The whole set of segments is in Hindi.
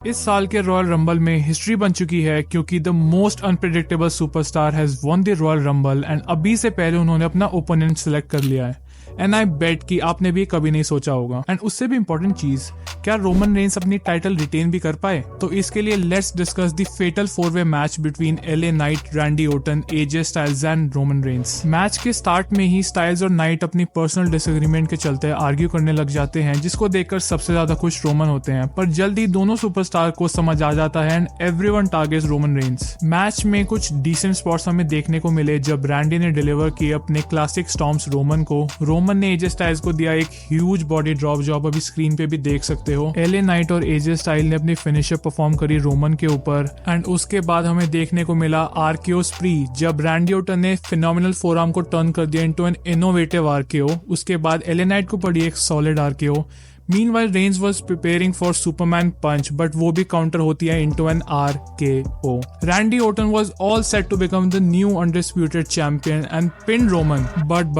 इस साल के रॉयल रंबल में हिस्ट्री बन चुकी है क्योंकि the most unpredictable superstar has won the royal rumble and अभी से पहले उन्होंने अपना ओपोनेंट सिलेक्ट कर लिया है। एंड आई बेट कि आपने भी कभी नहीं सोचा होगा। एंड उससे भी इंपॉर्टेंट चीज, क्या रोमन रेंस अपनी टाइटल रिटेन भी कर पाए? तो इसके लिए लेट्स डिस्कस द फेटल 4-वे match between LA Knight, Randy Orton, AJ Styles and Roman Reigns. Match के स्टार्ट में ही स्टाइल्स और नाइट अपनी पर्सनल डिसएग्रीमेंट के चलते आर्ग्यू करने लग जाते हैं, जिसको देखकर सबसे ज्यादा खुश रोमन होते हैं। पर जल्दी दोनों सुपरस्टार को समझ आ जाता है and everyone targets Roman Reigns. Match में कुछ डिसेंट स्पॉट्स हमें देखने को मिले जब रैंडी ने डिलीवर किए अपने क्लासिक स्टॉम्प्स रोमन को। रोमन ने एजे स्टाइल्स को दिया एक ह्यूज बॉडी ड्रॉप जो आप अभी स्क्रीन पे भी देख सकते हो। एलए नाइट और एजे स्टाइल ने अपनी फिनिशर परफॉर्म करी रोमन के ऊपर एंड उसके बाद हमें देखने को मिला आरकेओ स्प्री जब रैंडी ओर्टन ने फिनोमिनल फोरआर्म को टर्न कर दिया इनटू एन इनोवेटिव आरकेओ। उसके बाद एलए नाइट को पड़ी एक solid RKO. Meanwhile, Reigns was preparing for Superman punch, but वो भी काउंटर होती है into an RKO. Randy Orton was all set to become the new undisputed champion and pinned Roman, but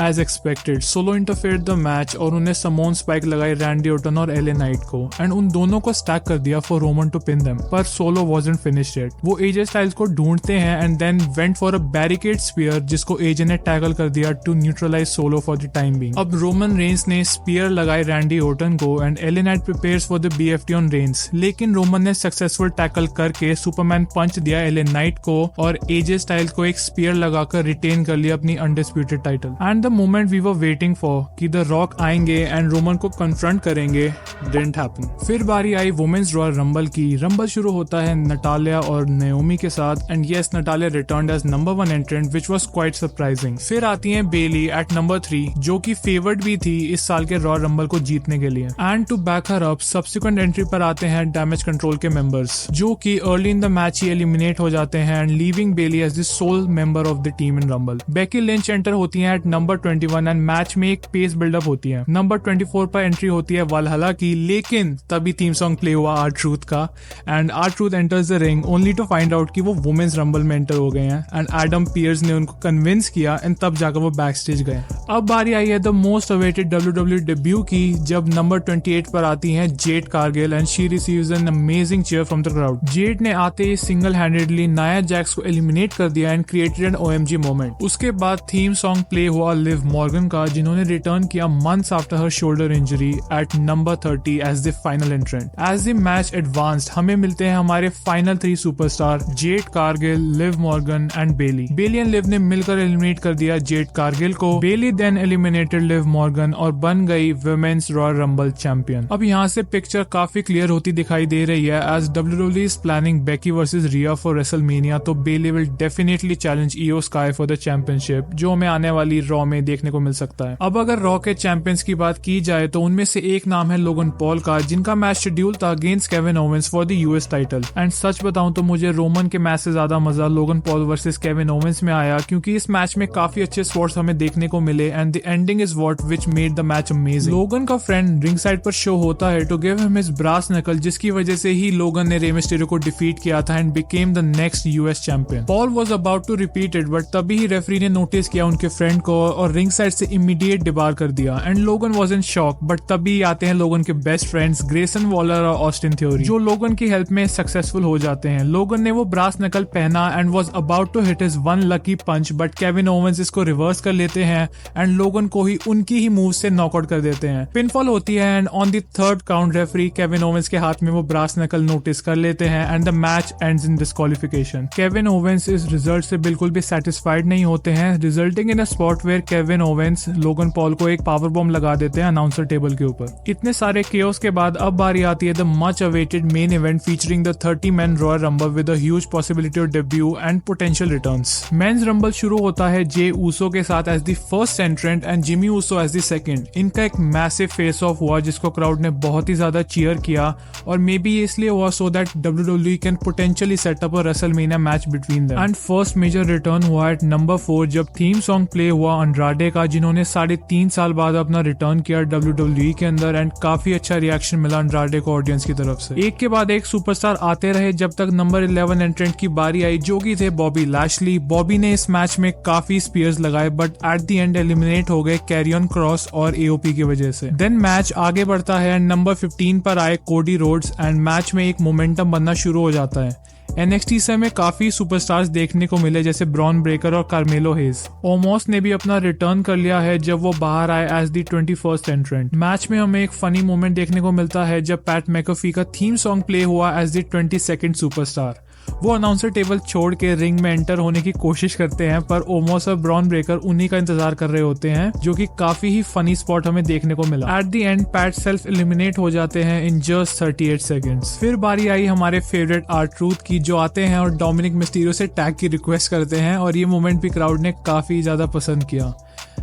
as expected, Solo interfered the match और उन्हें Samoan spike लगाई Randy Orton और LA Knight को and उन दोनों को stack कर दिया for Roman to pin them. पर Solo wasn't finished yet. वो AJ Styles को ढूंढते हैं and then went for a barricade spear जिसको AJ ने tackle कर दिया to neutralize Solo for the time being. अब Roman Reigns ने spear लगाई Randy ओर्टन को and LA night prepares for the BFT on Reigns, लेकिन रोमन ने सक्सेसफुल टैकल करके सुपरमैन पंच दिया एलए नाइट को और एजे स्टाइल्स को एक स्पीयर लगाकर रिटेन कर लिया अपनी undisputed title. And the moment we were waiting for कि द रॉक आएंगे एंड रोमन को कन्फ्रंट करेंगे डिडंट हैपन। फिर बारी आई वुमेन्स रॉयल रंबल की। रंबल शुरू होता है नटालिया और नाओमी के साथ and yes, Natalia returned as number 1 entrant which was quite surprising. फिर आती है बेली एट नंबर 3 जो कि फेवर्ड भी थी इस साल के रॉयल रंबल को जीतने के लिए। And to back her up subsequent entry पर आते हैं डैमेज कंट्रोल के मेंबर्स जो कि अर्ली इन द मैच ही एलिमिनेट हो जाते हैं and leaving Bayley as the sole member of the team in rumble. Becky Lynch enter होती हैं एट नंबर 21 एंड मैच में एक पेस बिल्डअप होती है। नंबर 24 पर एंट्री होती है वालहला की, लेकिन तभी थीम सॉन्ग प्ले हुआ R-Truth का and R-Truth enters the ring only to find out कि वो वुमेन्स रंबल में एंटर हो गए हैं एंड एडम पियर्स ने उनको कन्विंस किया एंड तब जाकर वो बैक स्टेज गए। अब बारी आई है the most awaited WWE debut की जब नंबर 28 पर आती हैं Jade Cargill and she receives an amazing cheer from the crowd. Jade ने आते ही सिंगल हैंडेडली नाया जैक्स को एलिमिनेट कर दिया and created an OMG moment. उसके बाद थीम सॉन्ग प्ले हुआ लिव मॉर्गन का जिन्होंने रिटर्न किया months after her shoulder injury at number 30 as the final entrant. As the match advanced हमें मिलते हैं हमारे final 3 superstar Jade Cargill, Liv Morgan and Bayley. Bayley and Liv ने मिलकर एलिमिनेट कर दिया जेड कारगिल को। Bayley then eliminated Liv Morgan और बन गई वुमेन्स रॉयल रंबल चैंपियन। अब यहाँ से पिक्चर काफी क्लियर होती दिखाई दे रही है as WWE is planning Becky versus Rhea for WrestleMania, तो Bayley will definitely challenge Iyo Sky for the championship जो हमें आने वाली रॉ में देखने को मिल सकता है। अब अगर रॉ के चैंपियंस की बात की जाए तो उनमें से एक नाम है लोगन पॉल का जिनका मैच शेड्यूल था against Kevin Owens for the US title. And such बताऊं तो मुझे रोमन के मैच से ज्यादा मजा Logan Paul versus Kevin Owens में आया क्योंकि इस मैच में काफी अच्छे स्पॉट्स हमें देखने को मिले and the ending is what which made the match amazing. Logan का फ्रेंड रिंग साइड पर शो होता है to give him his brass knuckle जिसकी वजह से ही लोगन ने रे मिस्टेरियो को डिफीट किया था and became the next US champion. Paul was about to repeat it but तभी ही रेफरी ने नोटिस किया उनके फ्रेंड को और रिंग साइड से इमीडिएट डिबार कर दिया एंड लोगन वाज इन शॉक। बट तभी आते हैं लोगन के बेस्ट फ्रेंड्स ग्रेसन वॉलर और ऑस्टिन थ्योरी जो लोगन की हेल्प में सक्सेसफुल हो जाते हैं। लोगन ने वो ब्रास नकल पहना and was about to hit his one lucky punch but Kevin Owens इसको रिवर्स कर लेते हैं एंड लोगन को ही उनकी ही मूव से नॉकआउट कर देते हैं। पिनफॉल होती है and on the third count referee Kevin Owens के हाथ में वो ब्रास नकल नोटिस कर लेते हैं and the match ends in disqualification. Kevin Owens इस रिजल्ट से बिल्कुल भी सेटिस्फाइड नहीं होते हैं resulting in a spot where Kevin Owens Logan Paul को एक पावर बॉम्ब लगा देते हैं अनाउंसर टेबल के ऊपर। इतने सारे केओस के बाद अब बारी आती है the much awaited main event featuring the 30 man royal rumble with a huge possibility of debut and potential returns. Men's rumble शुरू होता है जे ऊसो के साथ as the first entrant and Jimmy Uso as the second. इनका एक मैसिव फेस ऑफ हुआ जिसको क्राउड ने बहुत ही ज्यादा चीयर किया और मे बी इसलिए हुआ so that WWE can potentially set up a WrestleMania match between them. And first major return हुआ एट नंबर 4 जब थीम सॉन्ग प्ले हुआ अंड्राडे का जिन्होंने 3.5 साल बाद अपना रिटर्न किया WWE के अंदर एंड काफी अच्छा रिएक्शन मिला अंड्राडे को ऑडियंस की तरफ से। एक के बाद एक सुपरस्टार आते रहे जब तक नंबर 11 एंट्रेंट की बारी आई जो कि थे बॉबी लैशली। बॉबी ने इस मैच में काफी स्पीयर्स लगाए but at the end eliminate हो गए कैरियन क्रॉस और AOP की वजह से। देन देन मैच आगे बढ़ता है एंड नंबर 15 पर आए कोडी रोड्स एंड मैच में एक मोमेंटम बनना शुरू हो जाता है। NXT से हमें काफी सुपरस्टार्स देखने को मिले जैसे ब्रॉन ब्रेकर और कार्मेलो हेज। ओमोस ने भी अपना रिटर्न कर लिया है जब वो बाहर आए एज दी 21st एंट्रेंट। मैच में हमें एक फनी मोमेंट देखने को मिलता है जब पैट मैकफी का थीम सॉन्ग प्ले हुआ एज दी 22nd सुपरस्टार। वो अनाउंसर टेबल छोड़ के रिंग में एंटर होने की कोशिश करते हैं पर ओमोस और ब्रॉन ब्रेकर उन्हीं का इंतजार कर रहे होते हैं, जो कि काफी ही फनी स्पॉट हमें देखने को मिला। At the end PAT self eliminate हो जाते हैं इन जस्ट 38 सेकेंड्स। फिर बारी आई हमारे फेवरेट R-Truth की, जो आते हैं और डोमिनिक मिस्टीरियो से टैग की रिक्वेस्ट करते हैं और ये मोमेंट भी क्राउड ने काफी ज्यादा पसंद किया।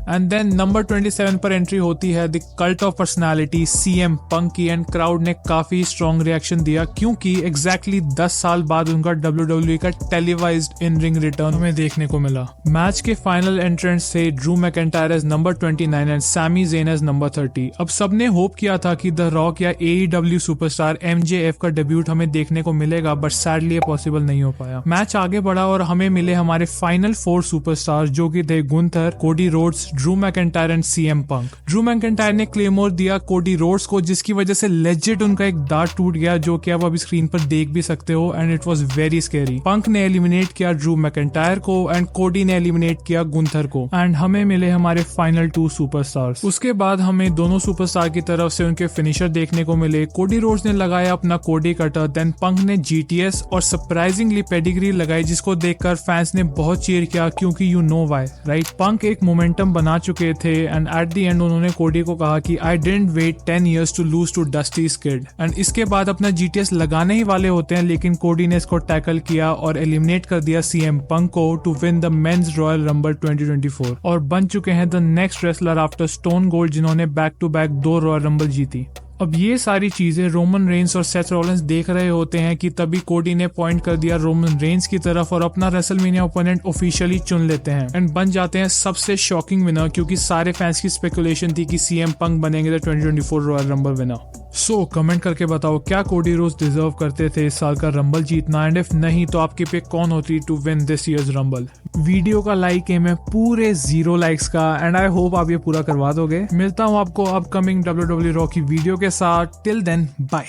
एंड देन नंबर 27 पर एंट्री होती है the cult of personality CM पंक की एंड क्राउड ने काफी स्ट्रॉन्ग रिएक्शन दिया क्योंकि एग्जैक्टली 10 साल बाद उनका WWE का टेलीवाइज्ड इन रिंग रिटर्न हमें देखने को मिला। मैच के फाइनल एंट्रेंस थे Drew McIntyre as number 29 and Sami Zayn as number 30। अब सबने होप किया था कि द रॉक या AEW सुपरस्टार MJF का डेब्यूट हमें देखने को मिलेगा, बट सैडली ये पॉसिबल नहीं हो पाया। मैच आगे बढ़ा और हमें मिले हमारे फाइनल 4 सुपरस्टार, जो कि थे Gunther, Cody Rhodes, Drew McIntyre and CM punk. Drew McIntyre ने क्लेमोर दिया कोडी रोड्स को, जिसकी वजह से लेजिट उनका एक दांत टूट गया, जो कि आप अभी स्क्रीन पर देख भी सकते हो and it was very scary. Punk ने एलिमिनेट किया ड्रू मैकिंटायर को एंड कोडी ने एलिमिनेट किया गुंथर को एंड हमें मिले हमारे फाइनल 2 सुपरस्टार्स। उसके बाद हमें दोनों सुपरस्टार की तरफ से उनके फिनिशर देखने को मिले। कोडी रोड्स ने लगाया अपना कोडी कटर, देन पंक ने GTS और सरप्राइजिंगली पेडिग्री लगाई, जिसको देखकर फैंस ने बहुत चीयर किया क्योंकि यू नो व्हाई, राइट। पंक एक मोमेंटम बना चुके थे एंड एट द एंड उन्होंने कोडी को कहा कि I didn't wait 10 years to lose to Dusty kid and इसके बाद अपना GTS लगाने ही वाले होते हैं, लेकिन कोडी ने इसको टैकल किया और एलिमिनेट कर दिया CM पंक को to win the men's Royal Rumble 2024 और बन चुके हैं the next wrestler after Stone Cold, जिन्होंने back to back 2 Royal Rumble जीती। अब ये सारी चीजें रोमन रेंस और सेथ रॉलिंस देख रहे होते हैं कि तभी कोडी ने पॉइंट कर दिया रोमन रेंस की तरफ और अपना रेसलमेनिया ओपोनेंट ऑफिशियली चुन लेते हैं एंड बन जाते हैं सबसे शॉकिंग विनर, क्योंकि सारे फैंस की स्पेकुलेशन थी कि CM पंक बनेंगे the 2024 royal rumble winner. So comment करके बताओ, क्या कोडी रोड्स डिजर्व करते थे इस साल का रंबल जीतना, एंड इफ नहीं तो आपकी पिक कौन होती to win this year's rumble. Video का लाइक एम है पूरे 0 लाइक्स का एंड आई होप आप ये पूरा करवा दोगे। मिलता हूँ आपको अपकमिंग WWE रॉ की वीडियो के साथ। Till then bye.